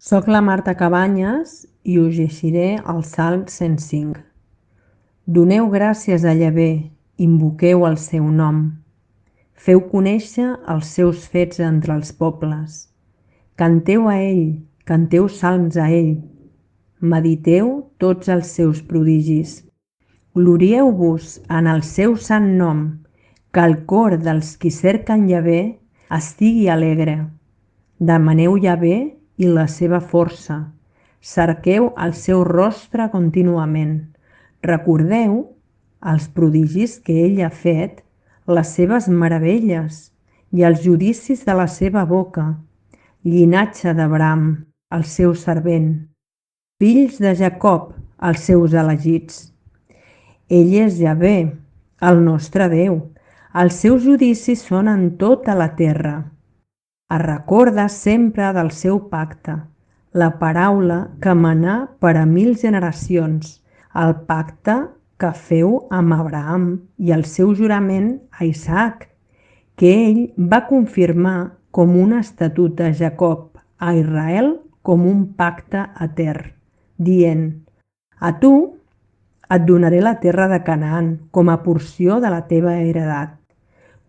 Soc la Marta Cabanyes i us llegiré el Salm 105. Doneu gràcies a Yahvé, invoqueu el seu nom. Feu conèixer els seus fets entre els pobles. Canteu a ell, canteu salms a ell. Mediteu tots els seus prodigis. Glorieu-vos en el seu sant nom, que el cor dels qui cerquen Yahvé estigui alegre. Demaneu Yahvé i la seva força. Cerqueu el seu rostre contínuament. Recordeu els prodigis que ell ha fet, les seves meravelles i els judicis de la seva boca. Llinatge d'Abraham, el seu servent. Fills de Jacob, els seus elegits. Ell és Yahvé, el nostre Déu. Els seus judicis són en tota la terra. Es recorda sempre del seu pacte, la paraula que manà per a 1000 generacions, el pacte que feu amb Abraham i el seu jurament a Isaac, que ell va confirmar com un estatut de Jacob, a Israel com un pacte etern, dient: a tu et donaré la terra de Canaan com a porció de la teva heredat.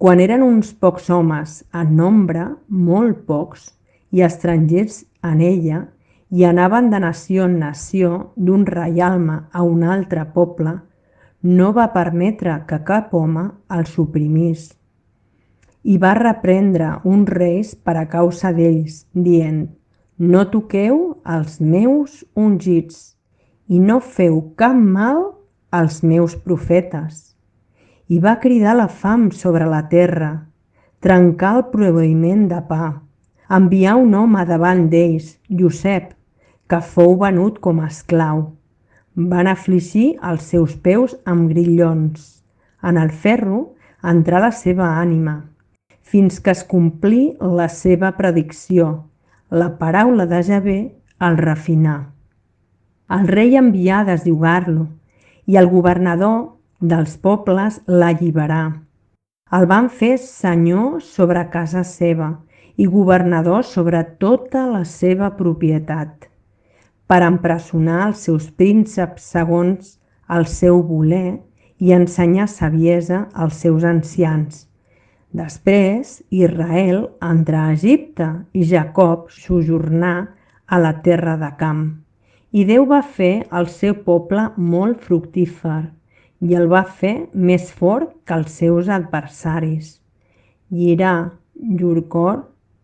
Quan eren uns pocs homes, en nombre molt pocs, i estrangers en ella, i anaven de nació en nació, d'un reialme a un altre poble, no va permetre que cap home els oprimís. I va reprendre uns reis per a causa d'ells, dient: no toqueu els meus ungits, i no feu cap mal als meus profetes. I va cridar la fam sobre la terra, trencar el proveïment de pa, enviar un home davant d'ells, Josep, que fou venut com a esclau. Van afligir els seus peus amb grillons. En el ferro entrà la seva ànima, fins que es complí la seva predicció. La paraula de Yahvé el refinà. El rei envià a deslligar-lo, i el governador dels pobles l'alliberà. El van fer senyor sobre casa seva i governador sobre tota la seva propietat, per empresonar els seus prínceps segons el seu voler i ensenyar saviesa als seus ancians. Després, Israel entrà a Egipte i Jacob sojornà a la terra de Camp. I Déu va fer el seu poble molt fructífer i el va fer més fort que els seus adversaris. Lliurà llur cor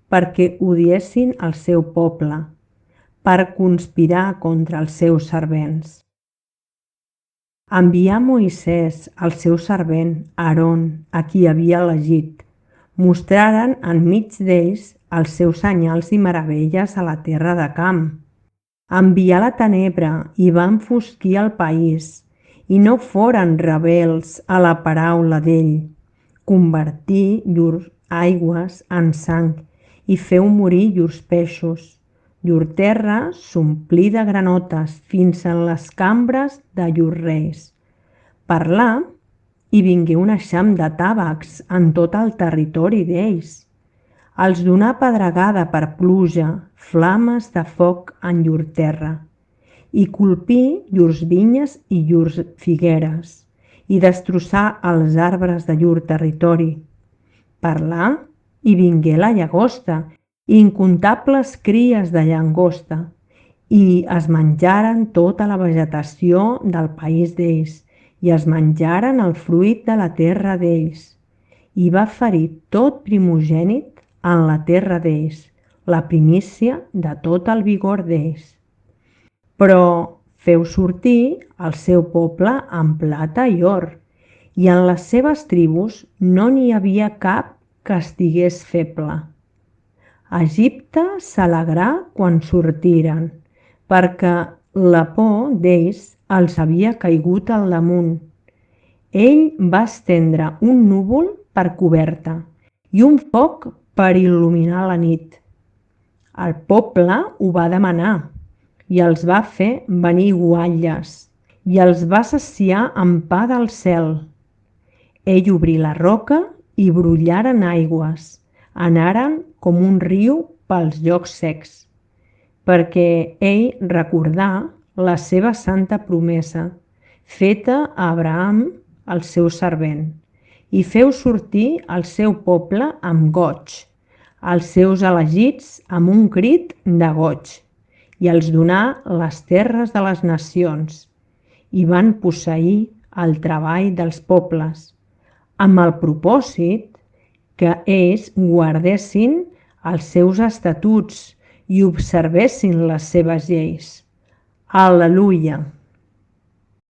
perquè odiessin el seu poble, per conspirar contra els seus servents. Envià Moisès, el seu servent, Aaron, a qui havia elegit. Mostraren enmig d'ells els seus senyals i meravelles a la terra de Camp. Envià la tenebra i va enfosquir el país, i no foren rebels a la paraula d'ell. Convertí llurs aigües en sang i feu morir llurs peixos. Llur terra s'omplí de granotes fins en les cambres de llurs reis. Parlà i vingué un eixam de tàvecs en tot el territori d'ells. Els donà pedregada per pluja, flames de foc en llur terra, i colpí llurs vinyes i llurs figueres, i destrossà els arbres de llur territori. Parlà i vingué la llagosta, i incontables cries de llangosta, i es menjaren tota la vegetació del país d'ells, i es menjaren el fruit de la terra d'ells. I va ferir tot primogènit en la terra d'ells, la primícia de tot el vigor d'ells. Però feu sortir el seu poble en plata i or, i en les seves tribus no n'hi havia cap que estigués feble. Egipte s'alegrà quan sortiren, perquè la por d'ells els havia caigut al damunt. Ell va estendre un núvol per coberta i un foc per il·luminar la nit. El poble ho va demanar, i els va fer venir guatlles, i els va saciar amb pa del cel. Ell obrí la roca i brollaren aigües, anaren com un riu pels llocs secs. perquè ell recordà la seva santa promesa, feta a Abraham, el seu servent, i feu sortir el seu poble amb goig, els seus elegits amb un crit de goig, i els donà les terres de les nacions, i van posseir el treball dels pobles, amb el propòsit que ells guardessin els seus estatuts i observessin les seves lleis. Al·leluia!